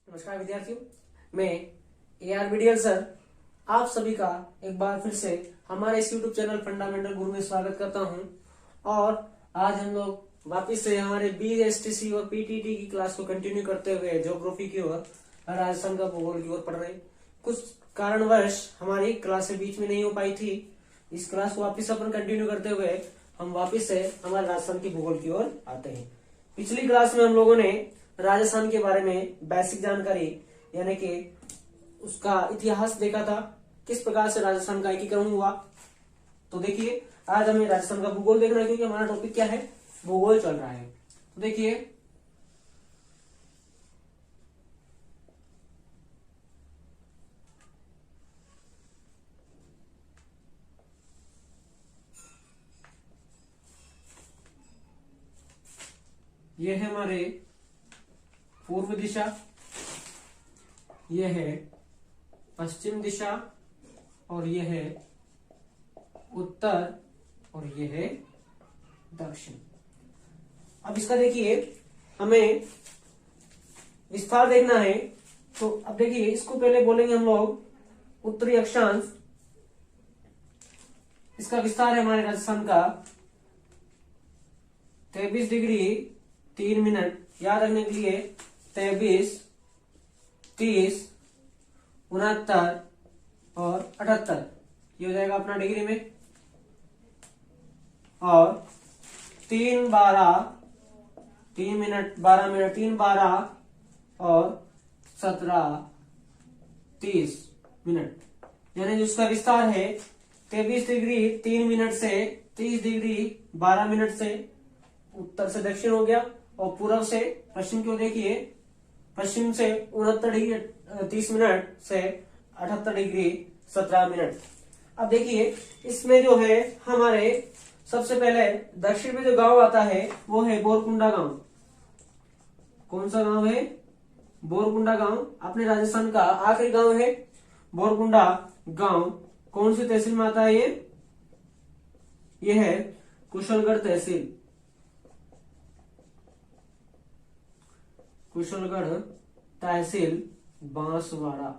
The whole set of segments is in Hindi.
नमस्कार विद्यार्थियों, मैं AR सर आप सभी का एक बार फिर से हमारे इस YouTube चैनल फंडामेंटल गुरु में स्वागत करता हूं। और आज हम लोग वापस से हमारे BSTC और PTT की क्लास को कंटिन्यू करते हुए ज्योग्राफी की ओर, राजस्थान का भूगोल की ओर पढ़ रहे हैं। कुछ कारणवश हमारी क्लासें बीच में नहीं हो पाई थी। इस क्लास को वापस अपन कंटिन्यू करते हुए हम वापस से हमारे राजस्थान की भूगोल की ओर आते हैं। पिछली क्लास में हम लोगों ने राजस्थान के बारे में बेसिक जानकारी यानी कि उसका इतिहास देखा था, किस प्रकार से राजस्थान का एकीकरण हुआ। तो देखिए, आज हमें राजस्थान का भूगोल देखना है क्योंकि हमारा टॉपिक क्या है, भूगोल चल रहा है। तो देखिए, ये है हमारे पूर्व दिशा, ये है पश्चिम दिशा, और ये है उत्तर, और ये है दक्षिण। अब इसका देखिए, हमें विस्तार देखना है। तो अब देखिए, इसको पहले बोलेंगे हम लोग उत्तरी अक्षांश। इसका विस्तार है हमारे राजस्थान का 23 डिग्री 3 मिनट। याद रखने के लिए 23, 30, 69 और 78 ये हो जाएगा अपना डिग्री में। और 3, 12, 3 मिनट 12 मिनट, 3, 12 और 17, 30 मिनट। यानी जिसका विस्तार है 23 डिग्री 3 मिनट से 30 डिग्री 12 मिनट से उत्तर से दक्षिण हो गया, और पूर्व से पश्चिम को देखिए, पश्चिम से 69 डिग्री 30 मिनट से 78 डिग्री 17 मिनट। अब देखिए, इसमें जो है हमारे सबसे पहले दक्षिण में जो गांव आता है वो है बोरकुंडा गांव। कौन सा गांव है? बोरकुंडा गांव। अपने राजस्थान का आखिरी गांव है बोरकुंडा गांव। कौन सी तहसील में आता है ये है कुशलगढ़ तहसील। कुशलगढ़ तहसील बांसवाड़ा।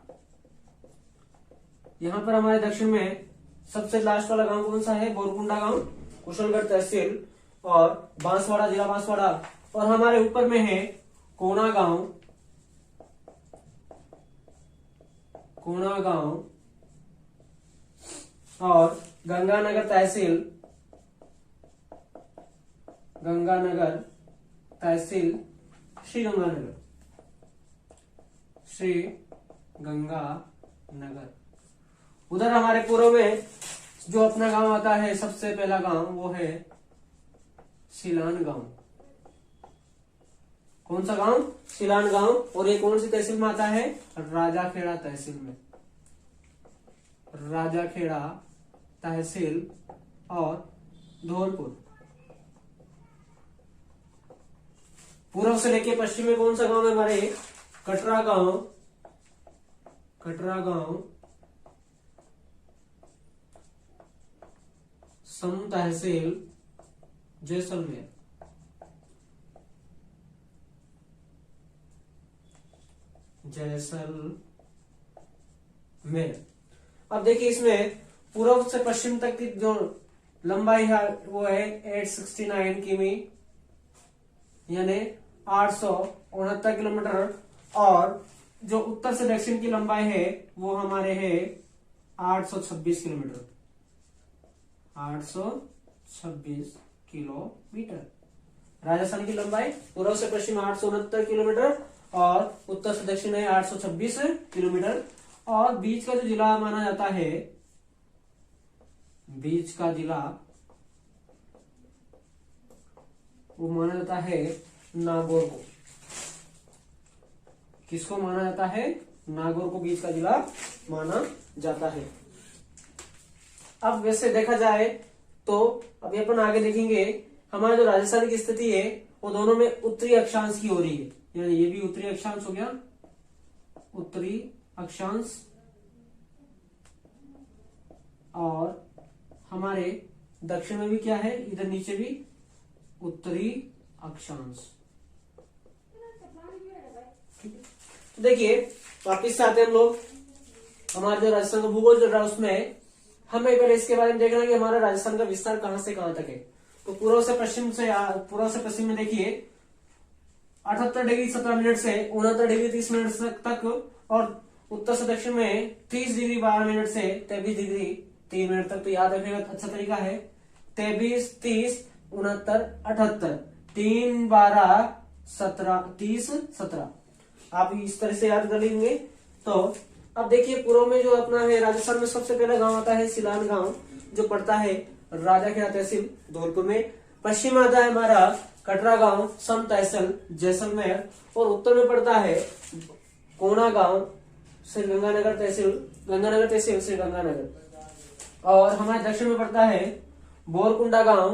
यहां पर हमारे दक्षिण में सबसे लास्ट वाला गांव कौन सा है? बोरकुंडा गांव, कुशलगढ़ तहसील और बांसवाड़ा, जिला बांसवाड़ा। और हमारे ऊपर में है कोना गांव, कोना गांव और गंगानगर तहसील, गंगानगर तहसील श्री गंगानगर, श्री गंगानगर। उधर हमारे पूर्व में जो अपना गांव आता है, सबसे पहला गांव वो है सिलान गांव। कौन सा गांव? सिलान गांव। और ये कौन सी तहसील में आता है? राजाखेड़ा तहसील में, राजाखेड़ा तहसील और धौलपुर। पूर्व से लेके पश्चिम में कौन सा गांव है हमारे? कटरा गांव, कटरा गांव, सम तहसील जैसलमेर, जैसलमेर। अब देखिए, इसमें पूर्व से पश्चिम तक की जो लंबाई है वो है 869 किमी, यानी 869 किलोमीटर। और जो उत्तर से दक्षिण की लंबाई है वो हमारे है 826 किलोमीटर, 826 किलोमीटर। राजस्थान की लंबाई पूर्व से पश्चिम 869 किलोमीटर और उत्तर से दक्षिण है 826 किलोमीटर। और बीच का जो जिला माना जाता है, बीच का जिला वो माना जाता है नागौर को। किसको माना जाता है? नागौर को बीच का जिला माना जाता है। अब वैसे देखा जाए तो अभी अपन आगे देखेंगे, हमारा जो राजस्थान की स्थिति है वो दोनों में उत्तरी अक्षांश की हो रही है। यानी ये भी उत्तरी अक्षांश हो गया, उत्तरी अक्षांश। और हमारे दक्षिण में भी क्या है, इधर नीचे भी उत्तरी अक्षांश। देखिए वापिस से आते हैं हम लोग, हमारा जो राजस्थान का भूगोल चल रहा है उसमें हमें पहले इसके बारे में देखना कि हमारा राजस्थान का विस्तार कहां से कहां तक है। तो पूर्व से पश्चिम में देखिए 78 डिग्री 17 मिनट से 69 डिग्री 30 मिनट तक, और उत्तर से दक्षिण में 30 डिग्री 12 मिनट से 23 डिग्री 3 मिनट तक। तो याद रखने का अच्छा तरीका है 23, 30, 69, 78, 3, 12, 17, 30, 17। आप इस तरह से याद कर लेंगे। तो अब देखिए पूर्व में जो अपना है राजस्थान में सबसे पहला गांव आता है सिलान गांव, जो पड़ता है राजाखेड़ा तहसील धौलपुर में। पश्चिम में आता है हमारा कटरा गांव सम तहसील जैसलमेर, और उत्तर में पड़ता है कोना गांव गंगानगर तहसील श्रीगंगानगर, और हमारे दक्षिण में पड़ता है बोरकुंडा गांव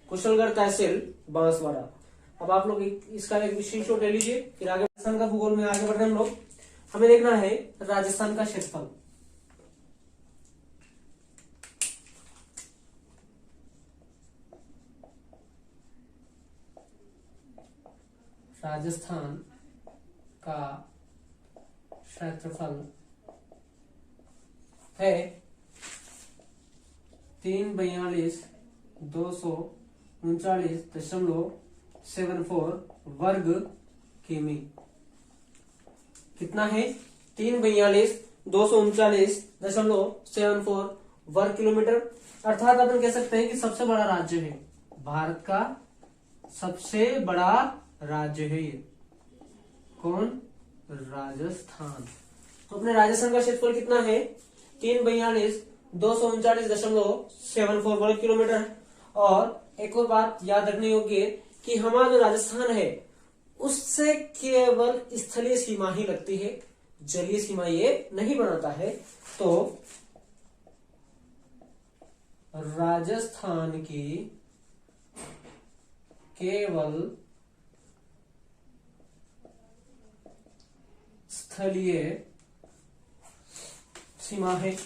कुशलगढ़ तहसील बांसवाड़ा। अब आप लोग इसका एक विशेष ले लीजिए, फिर आगे राजस्थान का भूगोल में आगे बढ़ रहे हम लोग। हमें देखना है राजस्थान का क्षेत्रफल। राजस्थान का क्षेत्रफल है 342,239.74 वर्ग किमी। कितना है? 342,239.74 वर्ग किलोमीटर। अर्थात अपन कह सकते हैं कि सबसे बड़ा राज्य है, भारत का सबसे बड़ा राज्य है ये। कौन? राजस्थान। तो अपने राजस्थान का क्षेत्रफल कितना है? 342,239.74 वर्ग किलोमीटर। और एक और बात याद रखने योग्य कि हमारा जो राजस्थान है उससे केवल स्थलीय सीमा ही लगती है, जलीय सीमा ये नहीं बनाता है। तो राजस्थान की केवल स्थलीय सीमा है।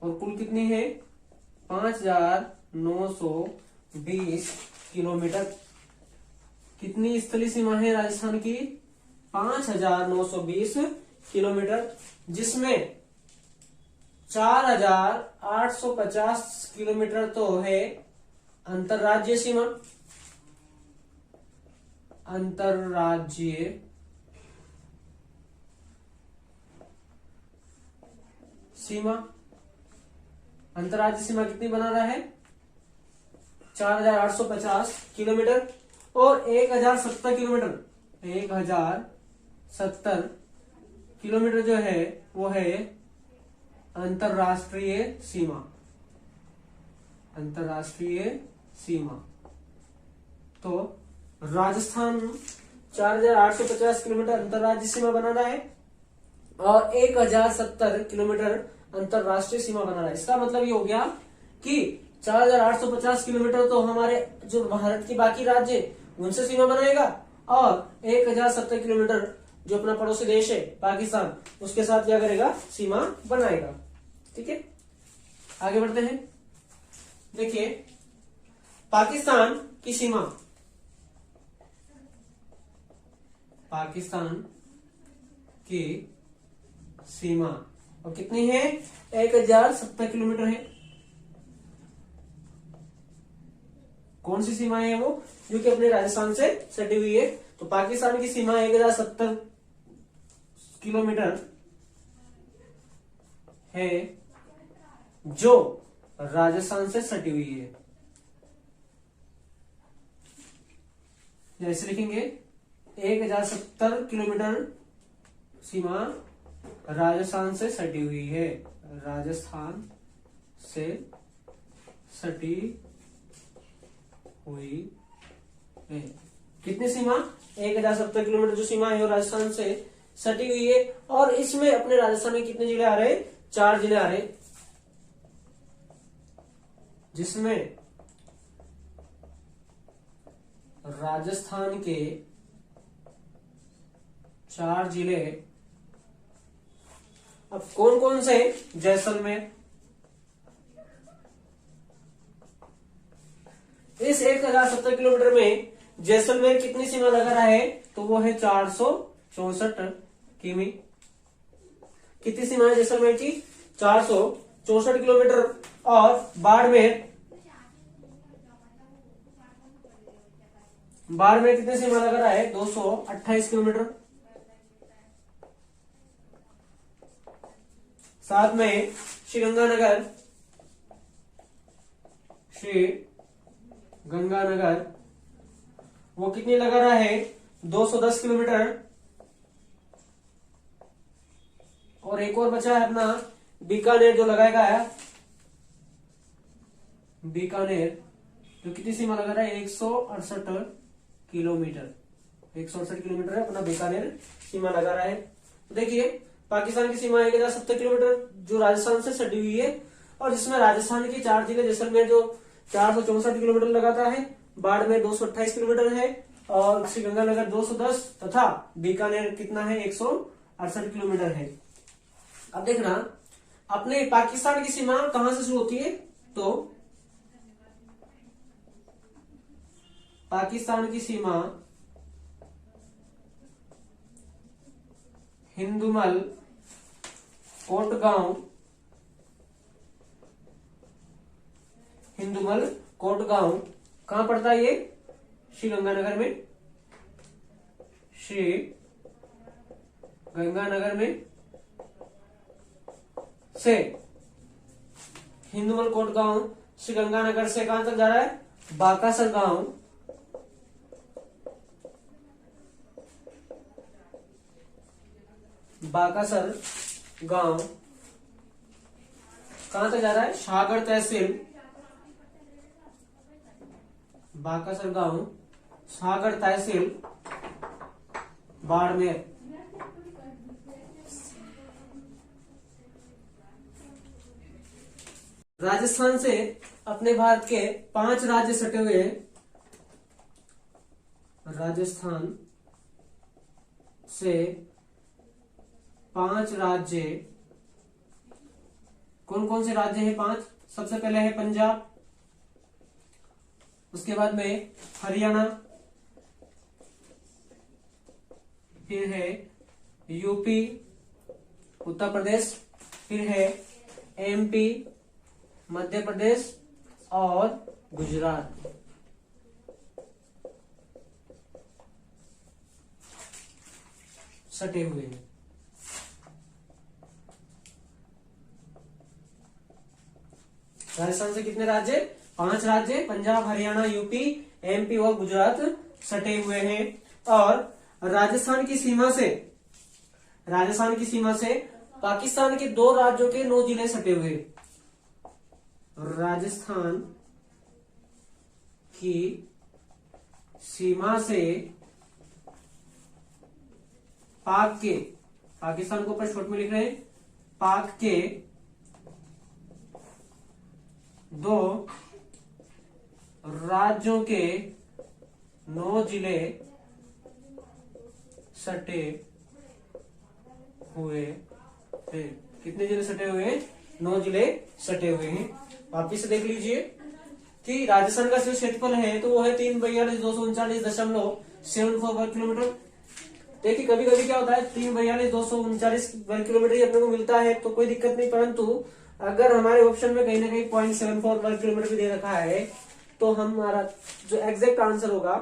और कुल कितनी है? 5,920 किलोमीटर। कितनी स्थलीय सीमा है राजस्थान की? 5,920 किलोमीटर, जिसमें 4,850 किलोमीटर तो है अंतरराज्यीय सीमा। अंतरराज्यीय सीमा, अंतरराज्यीय सीमा कितनी बना रहा है? 4,850 किलोमीटर। और 1,070 किलोमीटर, 1,070 किलोमीटर जो है वो है अंतरराष्ट्रीय सीमा। अंतरराष्ट्रीय सीमा। तो राजस्थान 4,850 किलोमीटर अंतरराज्यीय सीमा बना रहा है और 1,070 किलोमीटर अंतरराष्ट्रीय सीमा बना रहा है। इसका मतलब ये हो गया कि 4,850 किलोमीटर तो हमारे जो भारत की बाकी राज्य उनसे सीमा बनाएगा, और 1,070 किलोमीटर जो अपना पड़ोसी देश है पाकिस्तान उसके साथ क्या करेगा? सीमा बनाएगा। ठीक है, आगे बढ़ते हैं। देखिए पाकिस्तान की सीमा, पाकिस्तान की सीमा और कितनी है? 1,070 किलोमीटर है। कौन सी सीमा है वो? जो कि अपने राजस्थान से सटी हुई है। तो पाकिस्तान की सीमा 1,070 किलोमीटर है जो राजस्थान से सटी हुई है। जैसे लिखेंगे 1,070 किलोमीटर सीमा राजस्थान से सटी हुई है। राजस्थान से सटी हुई है। कितनी सीमा? 1,070 किलोमीटर जो सीमा है वो राजस्थान से सटी हुई है। और इसमें अपने राजस्थान में कितने जिले आ रहे हैं? 4 जिले आ रहे हैं, जिसमें राजस्थान के 4 जिले अब कौन कौन से? जैसलमेर। इस 1,070 किलोमीटर में जैसलमेर कितनी सीमा लगा रहा है, तो वो है 464 किमी। कितनी सीमा है जैसलमेर की, 464 किलोमीटर। और बाड़मेर कितनी सीमा लगा रहा है, 228 किलोमीटर। साथ में श्री गंगानगर वो कितनी लगा रहा है, 210 किलोमीटर। और एक और बचा है अपना बीकानेर, जो लगाएगा है बीकानेर, जो कितनी सीमा लगा रहा है, 168 किलोमीटर। 168 किलोमीटर है अपना बीकानेर सीमा लगा रहा है। तो देखिए पाकिस्तान की सीमा 1070 किलोमीटर जो राजस्थान से सटी हुई है, और जिसमें राजस्थान के 4 जिले जैसलमेर जो 464 किलोमीटर लगाता है, बाड़मेर 228 किलोमीटर है, और श्रीगंगानगर 210 तथा बीकानेर कितना है, 168 किलोमीटर है। अब देखना अपने पाकिस्तान की सीमा कहां से शुरू होती है, तो पाकिस्तान की सीमा हिंदुमल कोटगांव कहां पड़ता है, ये श्री गंगानगर में से हिंदुमल कोटगांव श्री गंगानगर से कहां तक जा रहा है, बाकासर गांव। कहां तक जा रहा है, शाहगढ़ तहसील। बाकासर गांव शाहगढ़ तहसील बाड़मेर। राजस्थान से अपने भारत के 5 राज्य सटे हुए हैं। राजस्थान से 5 राज्य, कौन कौन से राज्य हैं 5? सबसे पहले है पंजाब, उसके बाद में हरियाणा, फिर है यूपी उत्तर प्रदेश, फिर है एमपी मध्य प्रदेश और गुजरात। सटे हुए हैं। राजस्थान से कितने राज्य? 5 राज्य, पंजाब हरियाणा यूपी एमपी और गुजरात सटे हुए हैं। और राजस्थान की सीमा से पाकिस्तान के 2 राज्यों के 9 जिले सटे हुए हैं। राजस्थान की सीमा से पाक के, पाकिस्तान को ऊपर शॉर्ट में लिख रहे हैं, पाक के 2 राज्यों के 9 जिले सटे हुए थे। कितने जिले सटे हुए हैं? 9 जिले सटे हुए हैं। वापिस से देख लीजिए कि राजस्थान का जो क्षेत्रफल है तो वो है 342,239.74 वर्ग किलोमीटर। देखिए कभी कभी क्या होता है 342,239 वर्ग किलोमीटर ही अपने को मिलता है तो कोई दिक्कत नहीं, परंतु अगर हमारे ऑप्शन में कहीं ना कहीं 0.74 वर्ग किलोमीटर भी दे रखा है तो हमारा जो एग्जैक्ट आंसर होगा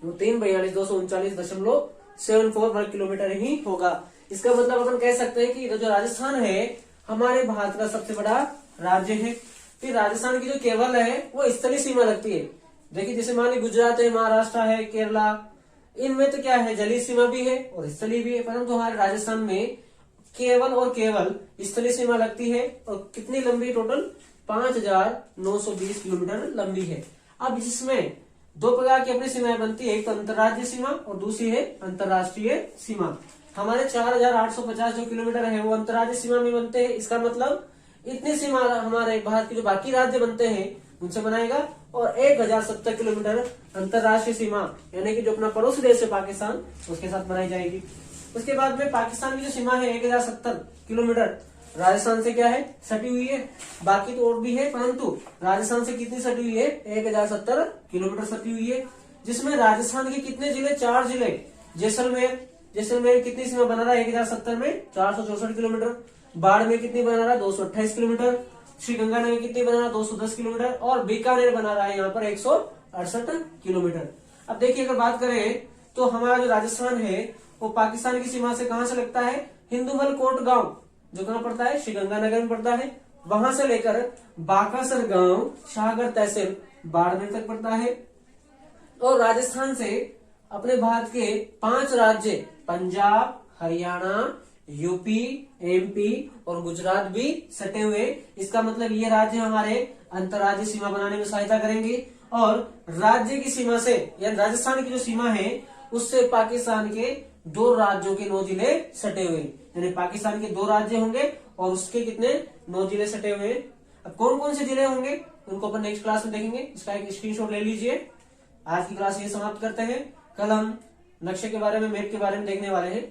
वो 342,239.74 वर्ग किलोमीटर ही होगा। इसका मतलब अपन कह सकते हैं कि जो राजस्थान है हमारे भारत का सबसे बड़ा राज्य है। फिर राजस्थान की जो केवल है वो स्थलीय सीमा लगती है। देखिए जैसे मान ली गुजरात है, महाराष्ट्र है, केरला, इनमें तो क्या है जलीय सीमा भी है और स्थलीय भी है, परंतु हमारे राजस्थान में केवल और केवल स्थलीय सीमा लगती है। और कितनी लंबी? टोटल 5,920 किलोमीटर लंबी है। अब इसमें 2 प्रकार की अपनी सीमाएं बनती है, एक तो अंतर्राज्यीय सीमा और दूसरी है अंतर्राष्ट्रीय सीमा। हमारे 4,850 जो किलोमीटर है वो अंतर्राज्यीय सीमा में बनते हैं। इसका मतलब इतनी सीमा हमारे भारत के जो बाकी राज्य बनते हैं उनसे बनाएगा, और 1,070 किलोमीटर अंतर्राष्ट्रीय सीमा यानी कि जो अपना पड़ोसी देश है पाकिस्तान उसके साथ बनाई जाएगी। उसके बाद में पाकिस्तान की जो सीमा है 1,070 किलोमीटर राजस्थान से क्या है सटी हुई है। बाकी तो और भी है परंतु राजस्थान से कितनी सटी हुई है? 1,070 किलोमीटर सटी हुई है। जिसमें राजस्थान के कितने जिले, 4 जिले, जैसलमेर, जैसलमेर कितनी सीमा बना रहा है 1070 में 464 किलोमीटर, बाड़मेर कितनी बना रहा है 228 किलोमीटर, श्रीगंगानगर कितनी बना रहा है 210 किलोमीटर, और बीकानेर बना रहा है यहाँ पर 168 किलोमीटर। अब देखिए अगर बात करें तो हमारा जो राजस्थान है वो पाकिस्तान की सीमा से कहां से लगता है, हिंदुमल कोट गांव जो कहां पड़ता है, श्रीगंगानगर में पड़ता है, वहां से लेकर बाकासर गांव शाहगढ़ तहसील बाड़मेर तक पड़ता है। और राजस्थान से अपने भारत के 5 राज्य पंजाब, हरियाणा, यूपी, एमपी और गुजरात भी सटे हुए। इसका मतलब ये राज्य हमारे अंतर्राज्यीय सीमा बनाने में सहायता करेंगे। और राज्य की सीमा से या राजस्थान की जो सीमा है उससे पाकिस्तान के 2 राज्यों के 9 जिले सटे हुए, यानी पाकिस्तान के 2 राज्य होंगे और उसके कितने 9 जिले सटे हुए। अब कौन कौन से जिले होंगे उनको अपन नेक्स्ट क्लास में देखेंगे, इसका एक स्क्रीनशॉट ले लीजिए। आज की क्लास ये समाप्त करते हैं। कल हम नक्शे के बारे में, मैप के बारे में देखने वाले हैं।